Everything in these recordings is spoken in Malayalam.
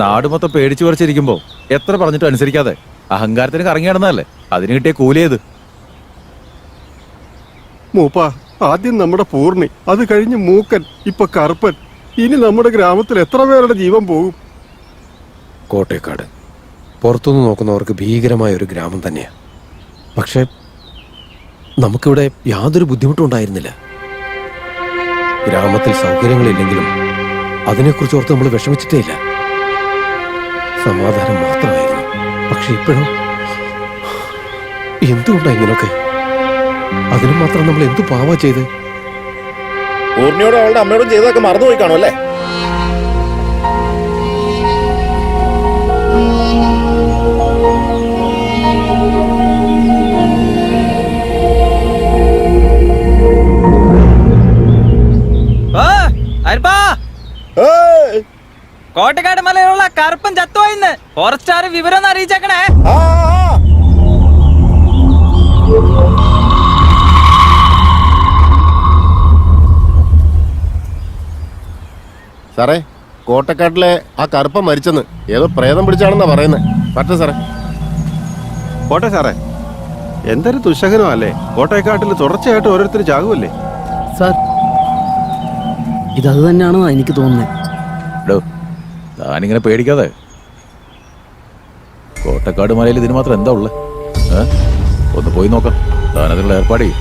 നാട് മൊത്തം പേടിച്ചു പറിച്ചിരിക്കുമ്പോ എത്ര പറഞ്ഞിട്ടും അനുസരിക്കാതെ അഹങ്കാരത്തിന് കറങ്ങി നടന്നതല്ലേ, അതിന് കിട്ടിയ കൂലിയത്. മൂപ്പ, ആദ്യം നമ്മുടെ പൂർണ്ണി, അത് കഴിഞ്ഞ് മൂക്കൻ, ഇപ്പൊ കറുപ്പൻ. ഇനി നമ്മുടെ ഗ്രാമത്തിൽ എത്ര പേരുടെ ജീവൻ പോകും? കോട്ടേക്കാട് പുറത്തുനിന്ന് നോക്കുന്നവർക്ക് ഭീകരമായ ഒരു ഗ്രാമം തന്നെയാണ്. പക്ഷെ നമുക്കിവിടെ യാതൊരു ബുദ്ധിമുട്ടും ഉണ്ടായിരുന്നില്ല. ഗ്രാമത്തിൽ സൗകര്യങ്ങളില്ലെങ്കിലും അതിനെക്കുറിച്ച് ഓർത്ത് നമ്മൾ വിഷമിച്ചിട്ടേ ഇല്ല. സമാധാനം മാത്രമായിരുന്നു. പക്ഷെ ഇപ്പോഴും എന്തുകൊണ്ടാ ഇങ്ങനൊക്കെ? അതിന് മാത്രം നമ്മൾ എന്തു പാവാ ചെയ്ത്? പൂർണ്ണിയോടും അവളുടെ അമ്മയോടും ചെയ്തതൊക്കെ മറന്നുപോയി കാണും അല്ലേ? കോട്ടക്കാട് മലയിലുള്ള കറുപ്പൻ ചത്തുപോയിന്ന് ഫോറസ്റ്റാർ വിവരം ഒന്ന് അറിയിച്ചേക്കണേ. സാറേ, കോട്ടക്കാട്ടിലെ ആ കറുപ്പൻ മരിച്ചെന്ന് ഏതോ പ്രേതം പിടിച്ചാണെന്നാ പറയുന്നത്. പറ്റേ സാറേ. പോട്ടെ സാറേ, എന്തൊരു ദുശകനമല്ലേ. കോട്ടയക്കാട്ടിൽ തുടർച്ചയായിട്ട് ഓരോരുത്തർ ചാകുമല്ലേ സാർ? ഇതത് തന്നെയാണോ എനിക്ക് തോന്നുന്നത്. താനിങ്ങനെ പേടിക്കാതെ. കോട്ടക്കാട് മലയിൽ ഇതിന് മാത്രം എന്താ ഉള്ളത്? ഒന്ന് പോയി നോക്കാം. താനതിനുള്ള ഏർപ്പാട് ചെയ്യും.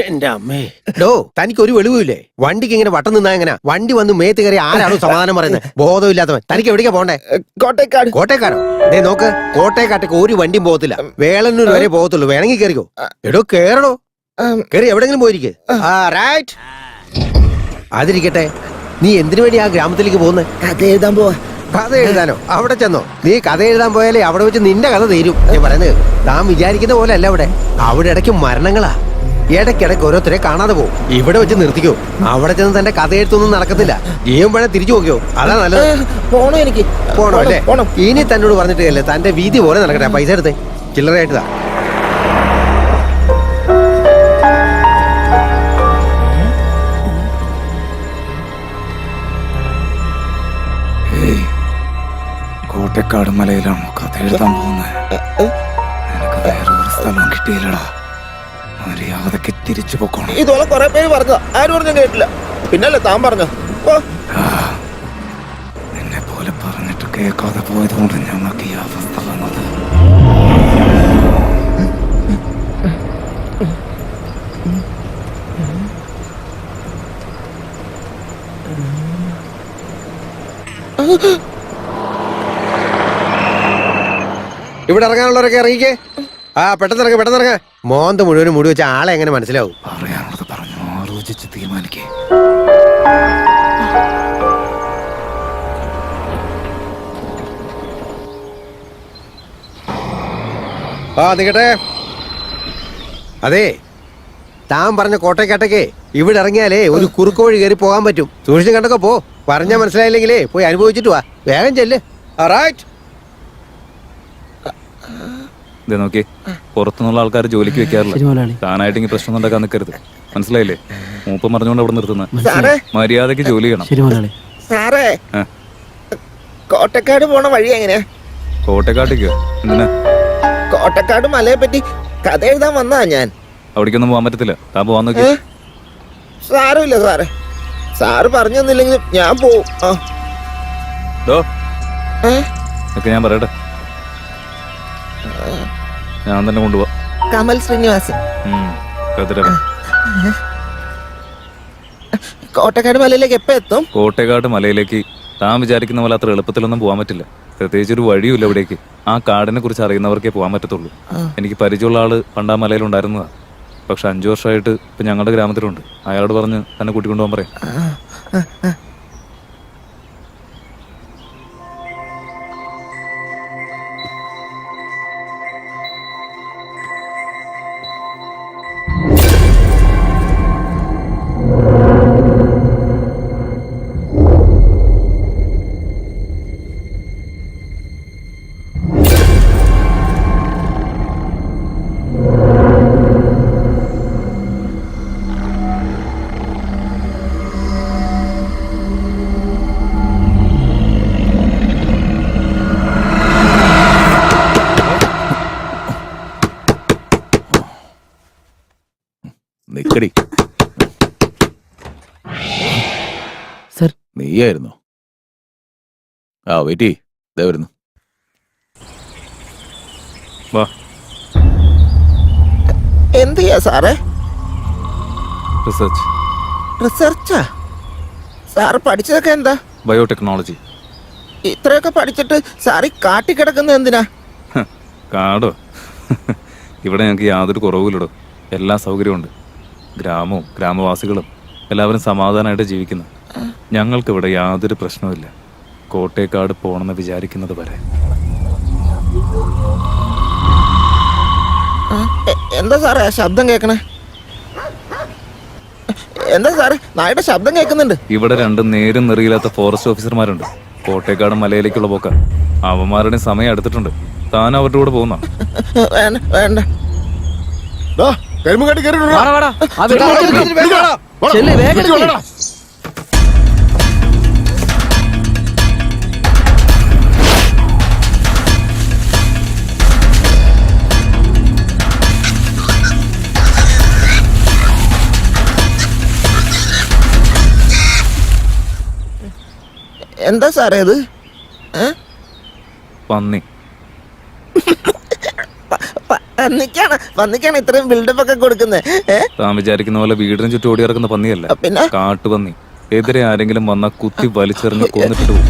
എന്റെ അമ്മേ, ഡോ തനിക്ക് ഒരു വെളിവില്ലേ? വണ്ടിക്ക് ഇങ്ങനെ വട്ടം നിന്നാ എങ്ങനെ? വണ്ടി വന്ന് മേത്ത് കയറി ആരാണോ സമാധാനം പറയുന്നത്? ബോധമില്ലാത്തവൻ. തനിക്ക് എവിടേക്കാ പോണ്ടേ? കോട്ടയക്കാട്. കോട്ടയക്കാരോ? ദേ നോക്ക്, കോട്ടയക്കാട്ടേക്ക് ഒരു വണ്ടിയും പോകത്തില്ല. വേളന്നൂർ വരെ പോകത്തുള്ളൂ. വേണമെങ്കിൽ കയറിക്കോ. എടോ കേറണോ? കയറി എവിടെങ്കിലും പോയിരിക്കേ. റൈറ്റ്. അതിരിക്കട്ടെ, നീ എന്തിനു വേണ്ടി ആ ഗ്രാമത്തിലേക്ക് പോകുന്നത്? കഥ എഴുതാൻ പോവാ. കഥ എഴുതാനോ? അവിടെ ചെന്നോ? നീ കഥ എഴുതാൻ പോയാലേ അവിടെ വെച്ച് നിന്റെ കഥ തീരും. ഞാൻ പറയുന്നത് താൻ വിചാരിക്കുന്ന പോലെ അല്ല. അവിടെ ഇടയ്ക്ക് മരണങ്ങളാ. ഇടയ്ക്കിടയ്ക്ക് ഓരോരുത്തരെ കാണാതെ പോകും. ഇവിടെ വെച്ച് നിർത്തിക്കോ. അവിടെ ചെന്ന് തന്റെ കഥ എഴുത്തൊന്നും നടക്കത്തില്ല. ജീവൻ വേണേ തിരിച്ചു നോക്കിയോ? അതാ നല്ലത്. പോണോ? എനിക്ക് പോണോ അല്ലേ? ഇനി തന്നോട് പറഞ്ഞിട്ടല്ലേ, തന്റെ വീതി പോലെ നടക്കട്ടെ. പൈസ എടുത്തേ, ചില്ലറയായിട്ടാ. കോട്ടക്കാട് മലയിലാണോ കഥ എഴുതാൻ പോകുന്നത്? എനിക്ക് വേറൊരു സ്ഥലം കിട്ടിയില്ലടാ. മര്യാദക്ക് തിരിച്ചു പോക്കണം. ഇതുപോലെ കുറെ പേര് പറഞ്ഞു, ആരും പറഞ്ഞു കേട്ടില്ല. പിന്നല്ലേ താൻ പറഞ്ഞു. നിന്നെ പോലെ പറഞ്ഞിട്ട് കേൾക്കാതെ പോയതുകൊണ്ട് ഞങ്ങൾക്ക് ഈ അവസ്ഥ വന്നത്. ഇവിടെ ഇറങ്ങാനുള്ളവരൊക്കെ ഇറങ്ങിക്കേ. പെട്ടെന്നിറങ്ങ. മോന്ത മുഴുവനും മുടി വെച്ച ആളെ എങ്ങനെ മനസ്സിലാവും? പറയാനുള്ളത് പറഞ്ഞു, ആലോചിച്ച് തീരുമാനിക്കേ. നിക്കട്ടെ. അതെ, താൻ പറഞ്ഞ കോട്ടയക്കാട്ടേക്ക് ഇവിടെ ഇറങ്ങിയാലേ ഒരു കുറുക്ക് വഴി കയറി പോകാൻ പറ്റും. സൂക്ഷിച്ചും കണ്ടൊക്കെ പോ. പറഞ്ഞാ മനസ്സിലായില്ലെങ്കിലേ പോയി അനുഭവിച്ചിട്ട് വാ. വേഗം ചെല്ല്. റൈറ്റ്. നോക്കി, പുറത്തുനിന്നുള്ള ആൾക്കാർ ജോലിക്ക് വെക്കാറില്ല. താനായിട്ട് ഇങ്ങനെ പ്രശ്നം ഉണ്ടാക്കാൻ നിൽക്കരുത്. മനസ്സിലായില്ലേ? മൂപ്പം പറഞ്ഞുകൊണ്ട് അവിടെ നിർത്തുന്ന. മര്യാദക്ക് ജോലി ചെയ്യണം. സാറേ, കോട്ടക്കാട് പോണ വഴി എങ്ങനെയാ? കോട്ടക്കാട്ടേക്കോ? എന്തിനാ? കോട്ടക്കാട് മലയെ പറ്റി കഥ എഴുതാൻ വന്നതാ ഞാൻ. അവിടേക്കൊന്നും പോകാൻ പറ്റത്തില്ല. താൻ പോവാൻ നോക്കി. സാരമില്ല സാറേ, സാറ് പറഞ്ഞു തന്നില്ലെങ്കിൽ ഞാൻ പോവും. ഞാൻ പറയട്ടെ, ഞാൻ തന്നെ കൊണ്ടുപോവാ. കമൽ ശ്രീനിവാസൻ. കോട്ടക്കാട് മലയിലേക്ക് എപ്പോ എത്തും? കോട്ടക്കാട് മലയിലേക്ക് താൻ വിചാരിക്കുന്ന പോലെ അത്ര എളുപ്പത്തിലൊന്നും പോകാൻ പറ്റില്ല. പ്രത്യേകിച്ച് ഒരു വഴിയുമില്ല ഇവിടേക്ക്. ആ കാടിനെ കുറിച്ച് അറിയുന്നവർക്കേ പോകാൻ പറ്റത്തുള്ളൂ. എനിക്ക് പരിചയമുള്ള ആള് പണ്ടാ മലയിലുണ്ടായിരുന്നതാ. പക്ഷെ 5 വർഷമായിട്ട് ഇപ്പൊ ഞങ്ങളുടെ ഗ്രാമത്തിലുണ്ട്. അയാളോട് പറഞ്ഞ് തന്നെ കൂട്ടിക്കൊണ്ടുപോകാൻ പറയാം. നീയായിരുന്നു. ആ വെയിറ്റ് ഇതേ വരുന്നു. വാ. എന്ത് ചെയ്യാ സാറേ? റിസർച്ച്. റിസർച്ചാ? സാറ് പഠിച്ചതൊക്കെ എന്താ? ബയോടെക്നോളജി. ഇത്രയൊക്കെ പഠിച്ചിട്ട് സാറ് ഈ കാട്ടിക്കിടക്കുന്നത് എന്തിനാ? കാടോ? ഇവിടെ ഞങ്ങൾക്ക് യാതൊരു കുറവുമില്ലടോ. എല്ലാ സൗകര്യമുണ്ട്. ഗ്രാമവും ഗ്രാമവാസികളും എല്ലാവരും സമാധാനമായിട്ട് ജീവിക്കുന്നു. ഞങ്ങൾക്കിവിടെ യാതൊരു പ്രശ്നവുമില്ല. കോട്ടേക്കാട് പോകണമെന്ന് വിചാരിക്കുന്നത് വരെ. എന്താ സാറേ ആ ശബ്ദം കേൾക്കണേ? എന്താ സാറേ നായുടെ ശബ്ദം കേൾക്കുന്നുണ്ട്? ഇവിടെ രണ്ട് നേരും നെറിയില്ലാത്ത ഫോറസ്റ്റ് ഓഫീസർമാരുണ്ട്. കോട്ടേക്കാട് മലയിലേക്കുള്ള പോക്ക. അവന്മാരുടെ സമയം എടുത്തിട്ടുണ്ട്. താൻ അവരുടെ കൂടെ പോകുന്ന? വേണ്ട വേണ്ട. കരിമ്പുകാട്ടി വാടാ, വാടാ. ആ വെടി എടുക്ക്. ചെല്ല്, വേഗം എടുക്ക്. എന്താ സാറേ ഇത്? പന്നി. പന്നിക്കാണ് ഇത്രയും ബിൽഡപ്പ് ഒക്കെ കൊടുക്കുന്നത്? താൻ വിചാരിക്കുന്ന പോലെ വീടിന് ചുറ്റും ഓടി ഇറക്കുന്ന പന്നിയല്ല. പിന്നെ? കാട്ടുപന്നി. എതിരെ ആരെങ്കിലും വന്നാൽ കുത്തി വലിച്ചെറിഞ്ഞ് കൊന്നിട്ട് പോകും.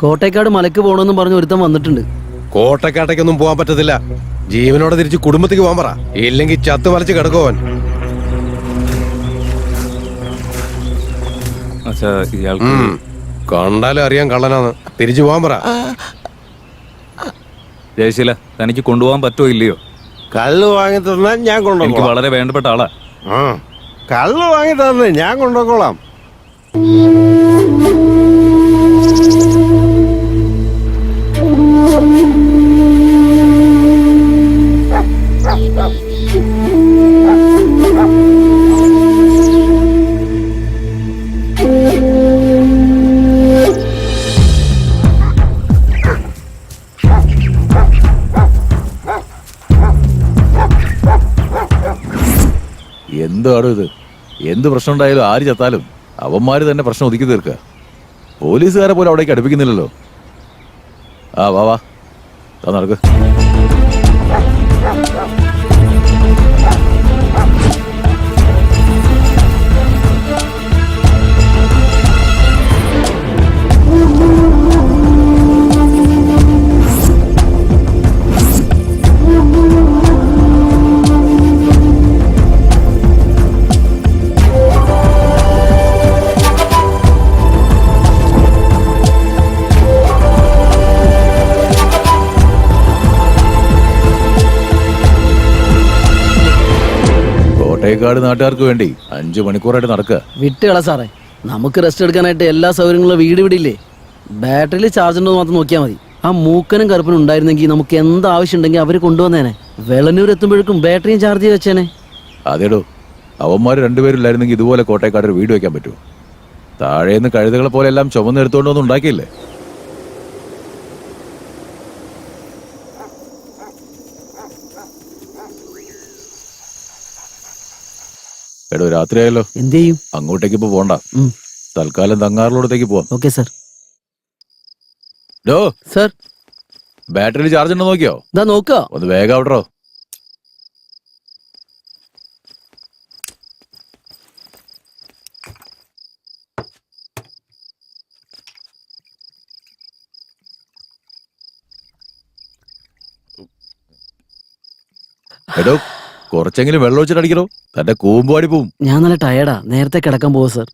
കോട്ടേക്കാട് മലക്ക് പോകണമെന്നും പറഞ്ഞ് ഒരുത്തം വന്നിട്ടുണ്ട്. കോട്ടക്കാട്ടേക്കൊന്നും പോകാൻ പറ്റത്തില്ല. ജീവനോടെ തിരിച്ച് കുടുംബത്തേക്ക് പോകാൻ പറ. ഇല്ലെങ്കിൽ ചത്തു മലച്ച് കിടക്കുവാൻ. അച്ഛാ, ഇയാൾക്ക് കണ്ടാലും അറിയാൻ കള്ളനാന്ന്. തിരിച്ചു പോകാൻ പറ. ജയശീല, തനിക്ക് കൊണ്ടുപോകാൻ പറ്റുമോ ഇല്ലയോ? കള്ള് വാങ്ങി തന്നാൽ ഞാൻ എനിക്ക് കൊണ്ടുപോകാം. വളരെ വേണ്ടപ്പെട്ട ആളാ. കള്ള് വാങ്ങി തന്നെ ഞാൻ കൊണ്ടുപോയിക്കോളാം. എന്താണ് ഇത്? എന്ത് പ്രശ്നം ഉണ്ടായാലും ആര് ചത്താലും അവന്മാര് തന്നെ പ്രശ്നം ഒതുക്കി തീർക്കുക. പോലീസുകാരെ പോലും അവിടേക്ക് അടുപ്പിക്കുന്നില്ലല്ലോ. ആ വാ വാ, നടക്ക്. കോട്ടേക്കാട് നാട്ടുകാർക്ക് വേണ്ടി 5 മണിക്കൂറായിട്ട് നടക്കുക. വിട്ടുകള സാറേ, നമുക്ക് റെസ്റ്റ് എടുക്കാനായിട്ട് എല്ലാ സൗകര്യങ്ങളും വീട് വിടില്ലേ. ബാറ്ററിയിൽ ചാർജ് ഉണ്ടോ മാത്രം നോക്കിയാൽ മതി. ആ മൂക്കനും കറുപ്പനും ഉണ്ടായിരുന്നെങ്കിൽ നമുക്ക് എന്ത് ആവശ്യം ഉണ്ടെങ്കിൽ അവർ കൊണ്ടുവന്നേനെ. വെളന്നൂർ എത്തുമ്പോഴേക്കും ബാറ്ററിയും ചാർജ് ചെയ്ത് വെച്ചേനെ. അതേടോ, അവന്മാർ രണ്ടുപേരില്ലായിരുന്നെങ്കിൽ ഇതുപോലെ കോട്ടേക്കാട് ഒരു വീട് വെക്കാൻ പറ്റുമോ? താഴേന്ന് കഴുതകളെ പോലെ എല്ലാം ചുമന്നെടുത്തോണ്ടൊന്നും ഉണ്ടാക്കിയില്ലേ? എടോ, രാത്രിയായല്ലോ. എന്ത് ചെയ്യും? അങ്ങോട്ടേക്ക് ഇപ്പൊ പോണ്ട. തൽക്കാലം തങ്ങാറിലോടത്തേക്ക് പോവാം. Okay sir. ഡോ സാർ, ബാറ്ററിയിൽ ചാർജ് ഉണ്ടോ നോക്കിയോ? ഇതാ നോക്കുക. ഒന്ന് വേഗം ആവട്ടോ. എടോ, കുറച്ചെങ്കിലും വെള്ളം ഒഴിച്ചിട്ടടിക്കണോ, തന്റെ കൂമ്പുപാടി പോവും. ഞാൻ നല്ല ടയർഡാ, നേരത്തെ കിടക്കാൻ പോവാ സാർ.